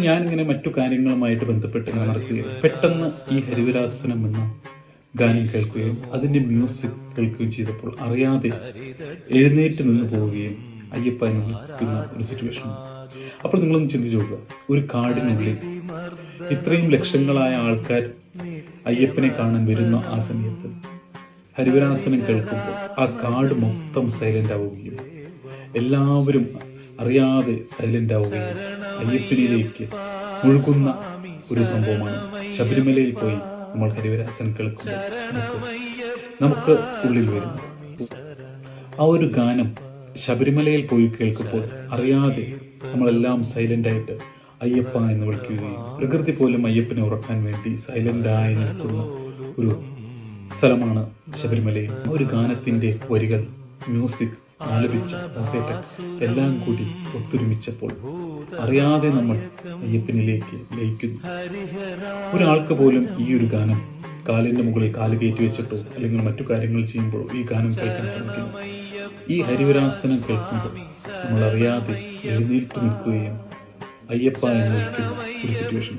ഞാനിങ്ങനെ മറ്റു കാര്യങ്ങളുമായിട്ട് ബന്ധപ്പെട്ട് ഇങ്ങനെ നടക്കുകയും പെട്ടെന്ന് ഈ ഹരിവരാസനം എന്ന ഗാനം കേൾക്കുകയും അതിൻ്റെ മ്യൂസിക് കേൾക്കുകയും ചെയ്തപ്പോൾ അറിയാതെ എഴുന്നേറ്റ് നിന്ന് പോവുകയും അയ്യപ്പ എന്ന് വിളിക്കുന്ന ഒരു സിറ്റുവേഷൻ. അപ്പോൾ നിങ്ങളൊന്ന് ചിന്തിച്ചു നോക്കുക, ഒരു കാടിനുള്ളിൽ ഇത്രയും ലക്ഷങ്ങളായ ആൾക്കാർ അയ്യപ്പനെ കാണാൻ വരുന്ന ആ സമയത്ത് ഹരിവരാസനം കേൾക്കുമ്പോൾ ആ കാട് മൊത്തം സൈലന്റ് ആവുകയും എല്ലാവരും അറിയാതെ സൈലന്റ് ആവുകയും അയ്യപ്പനിലേക്ക് മുഴുകുന്ന ഒരു സംഭവമാണ്. ശബരിമലയിൽ പോയി നമ്മൾ ഹരിവരാസനം കേൾക്കുമ്പോൾ നമുക്ക് ഉള്ളിൽ വരുന്നു ആ ഒരു ഗാനം. ശബരിമലയിൽ പോയി കേൾക്കുമ്പോൾ അറിയാതെ നമ്മളെല്ലാം സൈലന്റ് ആയിട്ട് അയ്യപ്പ എന്ന് വിളിക്കുകയും പ്രകൃതി പോലും അയ്യപ്പനെ ഉറക്കാൻ വേണ്ടി സൈലന്റായി നിൽക്കുന്ന ഒരു സ്ഥലമാണ് ശബരിമലയിൽ. ഒരു ഗാനത്തിന്റെ വരികൾ, മ്യൂസിക്, ആലപിച്ച ദാസേട്ടൻ എല്ലാം കൂടി ഒത്തൊരുമിച്ചപ്പോൾ അറിയാതെ നമ്മൾ അയ്യപ്പനിലേക്ക് ലയിക്കുന്നു. ഒരാൾക്ക് പോലും ഈ ഒരു ഗാനം കാലിന്റെ മുകളിൽ കാല് കയറ്റി വെച്ചിട്ടോ അല്ലെങ്കിൽ മറ്റു കാര്യങ്ങൾ ചെയ്യുമ്പോഴോ ഈ ഗാനം കേൾക്കാൻ ശ്രമിക്കുന്നു. ഈ ഹരിവരാസനം കേൾക്കുമ്പോൾ നമ്മൾ അറിയാതെ എഴുന്നേറ്റ് നിൽക്കുകയും അയ്യപ്പ എന്ന് വിളിക്കുന്ന ഒരു സിറ്റുവേഷൻ.